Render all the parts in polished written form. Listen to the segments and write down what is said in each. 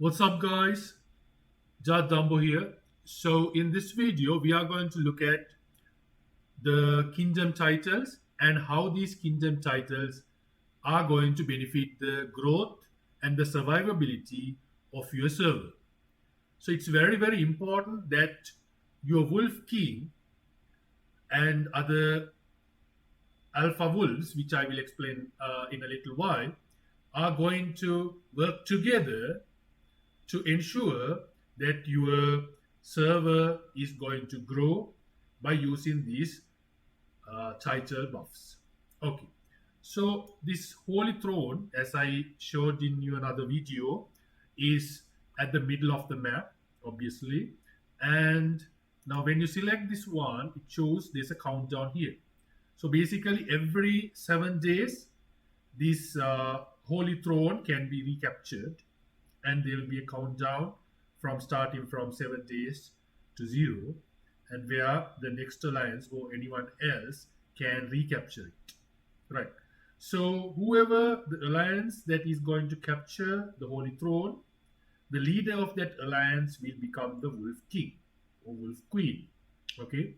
What's up, guys? Jad Dambo here. So, in this video, we are going to look at the kingdom titles and how these kingdom titles are going to benefit the growth and the survivability of your server. So, it's very, very important that your Wolf King and other Alpha Wolves, which I will explain in a little while, are going to work together to ensure that your server is going to grow by using these title buffs. Okay, so this holy throne, as I showed in you another video, is at the middle of the map, obviously. And now when you select this one, it shows there's a countdown here. So basically, every 7 days, this holy throne can be recaptured, and there will be a countdown from starting from 7 days to zero, and where the next alliance or anyone else can recapture it. Right. So whoever the alliance that is going to capture the holy throne, the leader of that alliance will become the Wolf King or Wolf Queen. Okay.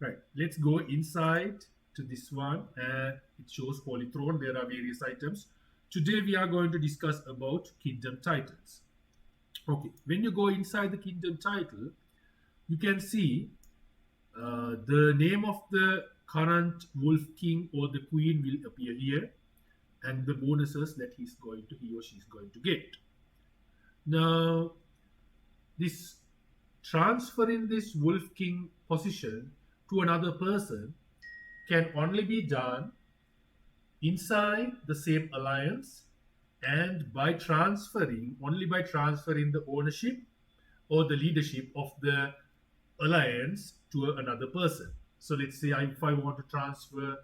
Right. Let's go inside to this one, and it shows holy throne. There are various items. Today we are going to discuss about kingdom titles. Okay, when you go inside the kingdom title, you can see the name of the current wolf king or the queen will appear here, and the bonuses that he or she is going to get. Now, this transferring this wolf king position to another person can only be done inside the same alliance, and only by transferring the ownership or the leadership of the alliance to another person. So let's say if I want to transfer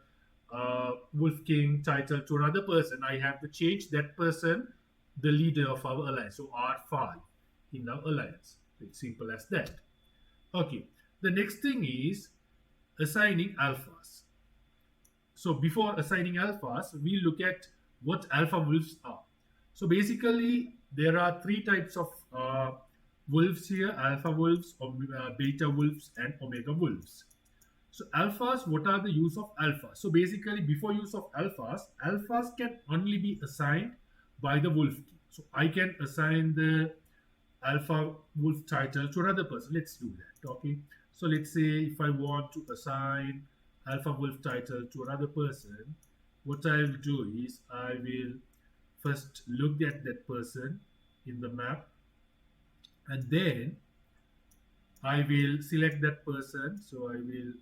Wolf King title to another person, I have to change that person the leader of our alliance, so R5 in our alliance. It's simple as that. Okay, the next thing is assigning alphas. So before assigning alphas, we look at what alpha wolves are. So basically, there are three types of wolves here: alpha wolves, beta wolves, and omega wolves. So alphas, what are the use of alpha? So basically, before use of alphas can only be assigned by the wolf king. So I can assign the alpha wolf title to another person. Let's do that. Okay. So let's say if I want to assign alpha wolf title to another person, what I will do is I will first look at that person in the map, and then I will select that person. So I will,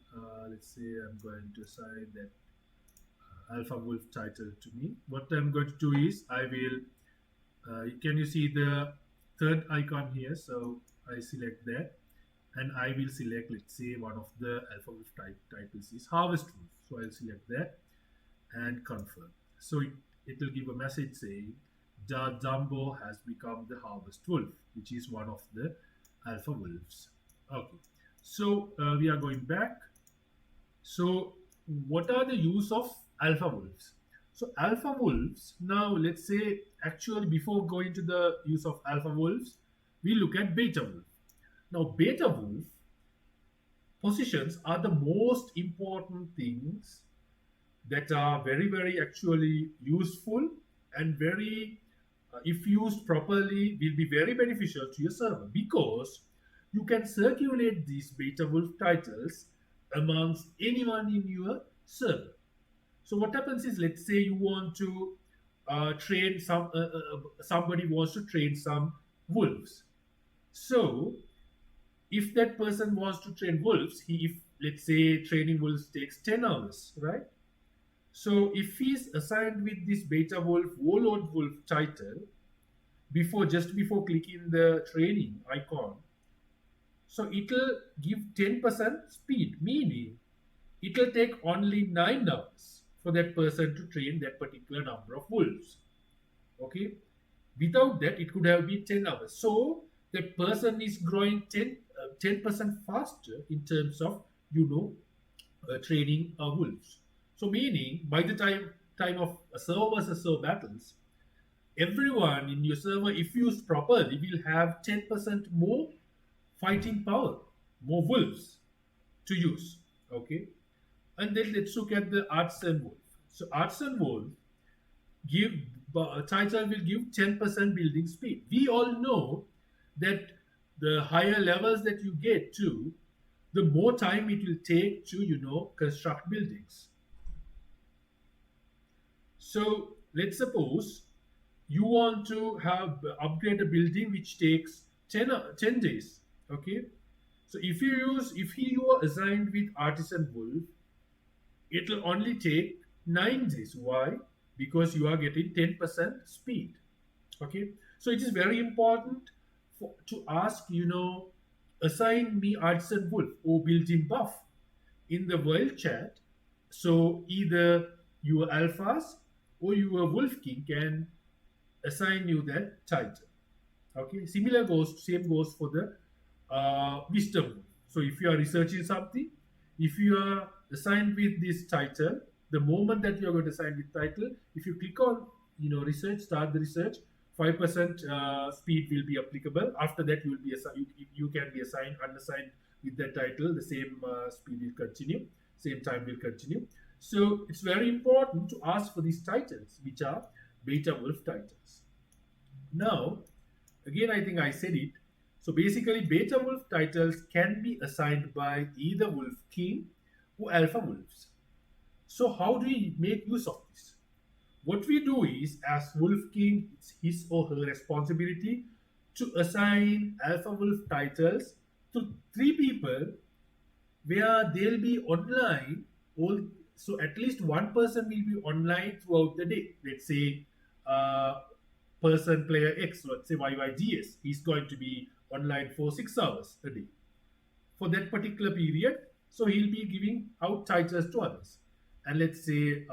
let's say I'm going to assign that alpha wolf title to me. What I'm going to do is I will, can you see the third icon here? So I select that, and I will select, let's say, one of the alpha wolf titles is harvest wolf. So I'll select that and confirm. So it will give a message saying the Dumbo has become the harvest wolf, which is one of the alpha wolves. Okay, so we are going back. So what are the use of alpha wolves? So alpha wolves, now let's say, actually before going to the use of alpha wolves, we look at beta wolf. Now beta wolf positions are the most important things that are very, very actually useful, and very if used properly will be very beneficial to your server, because you can circulate these beta wolf titles amongst anyone in your server. So what happens is, let's say you want to train somebody wants to train some wolves. So if that person wants to train wolves, if let's say training wolves takes 10 hours, right? So if he's assigned with this beta wolf warlord wolf title just before clicking the training icon, so it'll give 10% speed, meaning it'll take only 9 hours for that person to train that particular number of wolves. Okay, without that it could have been 10 hours. So that person is growing 10% faster in terms of training wolves. So meaning by the time of server versus server battles, everyone in your server, if used properly, will have 10% more fighting power, more wolves to use. Okay, and then let's look at the artisan wolf. So artisan wolf give title will give 10% building speed. We all know that the higher levels that you get to, the more time it will take to construct buildings. So let's suppose you want to have upgrade a building which takes 10 days. Okay, so if you are assigned with artisan wolf, it'll only take 9 days. Why? Because you are getting 10% speed. Okay, so it is very important to ask, assign me artisan wolf or built-in buff in the world chat. So either your alphas or your wolf king can assign you that title. Okay, same goes for the wisdom wolf. So if you are researching something, if you are assigned with this title, the moment that you are going to assign with title, if you click on research, start the research, 5% speed will be applicable. After that, you will be you can be assigned, unassigned with that title. The same speed will continue, same time will continue. So it's very important to ask for these titles, which are beta wolf titles. Now, again, I think I said it. So basically, beta wolf titles can be assigned by either wolf king or alpha wolves. So how do we make use of this? What we do is, as wolf king, it's his or her responsibility to assign alpha wolf titles to 3 people where they'll be online all. So at least one person will be online throughout the day. Let's say person player X, let's say YYGS, he's going to be online for 6 hours a day for that particular period. So he'll be giving out titles to others. And let's say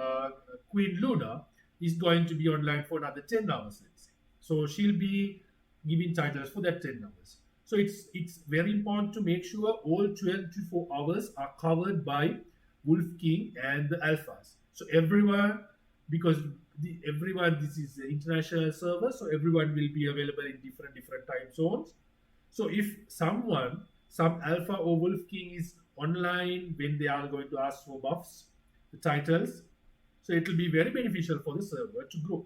Queen Luna is going to be online for another 10 hours, let's say. So she'll be giving titles for that 10 hours. So it's very important to make sure all 24 hours are covered by Wolf King and the alphas. So everyone, because everyone, this is an international server, so everyone will be available in different time zones. So if some alpha or Wolf King is online when they are going to ask for buffs, the titles, so it will be very beneficial for the server to grow.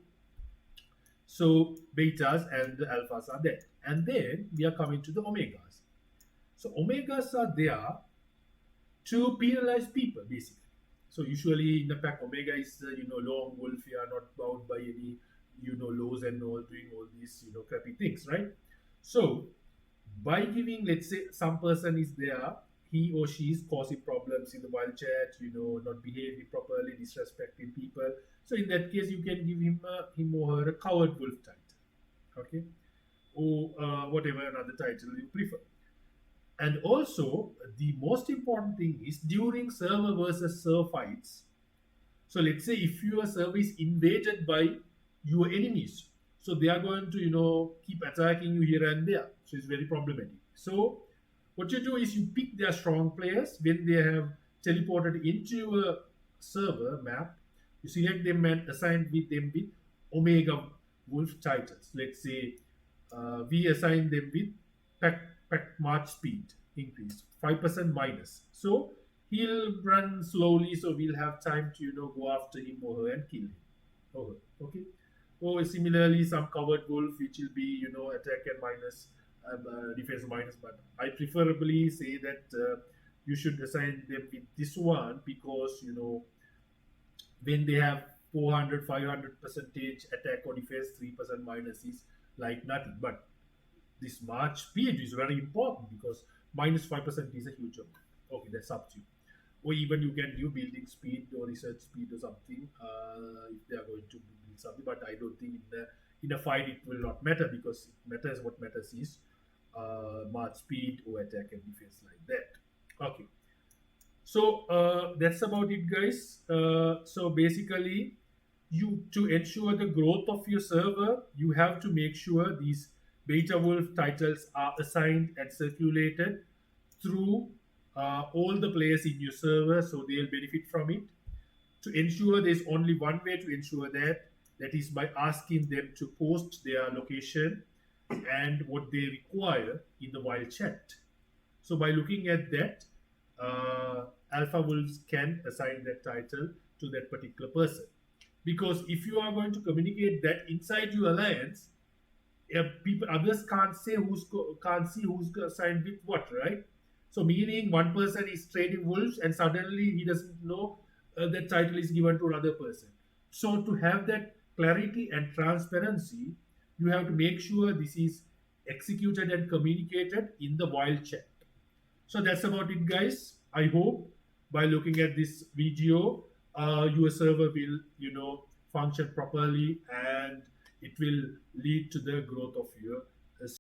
So betas and the alphas are there, and then we are coming to the omegas. So omegas are there to penalize people, basically. So usually in the pack, omega is lone wolf. You are not bound by any laws and all, doing all these crappy things, right? So by giving, let's say some person is there, he or she is causing problems in the wild chat, not behaving properly, disrespecting people. So in that case, you can give him or her a coward wolf title, okay, or whatever another title you prefer. And also, the most important thing is during server versus server fights. So let's say if your server is invaded by your enemies, so they are going to keep attacking you here and there. So it's very problematic. So what you do is you pick their strong players when they have teleported into your server map. You select them and assign with Omega Wolf titles. Let's say we assign them with pack march speed increase 5% minus. So he'll run slowly, so we'll have time to go after him or her and kill him. Or her. Okay. Or similarly, some covered wolf which will be attack and minus, defense minus. But I preferably say that you should assign them with this one because when they have 400 500 percentage attack or defense, 3% minus is like nothing. But this march speed is very important because minus 5% is a huge amount. Okay, that's up to you. Or even you can do building speed or research speed or something if they are going to build something. But I don't think in a fight it will not matter, because it matters, what matters is march speed or attack and defense, like that. Okay, so that's about it, guys. So basically, to ensure the growth of your server, you have to make sure these beta wolf titles are assigned and circulated through all the players in your server, so they'll benefit from it. To ensure, there's only one way to ensure that that is by asking them to post their location and what they require in the wild chat. So by looking at that, Alpha Wolves can assign that title to that particular person. Because if you are going to communicate that inside your alliance, people others can't say can't see who's assigned with what, right? So meaning one person is trading wolves and suddenly he doesn't know that title is given to another person. So to have that clarity and transparency, you have to make sure this is executed and communicated in the wild chat. So that's about it, guys. I hope by looking at this video, your server will, function properly, and it will lead to the growth of your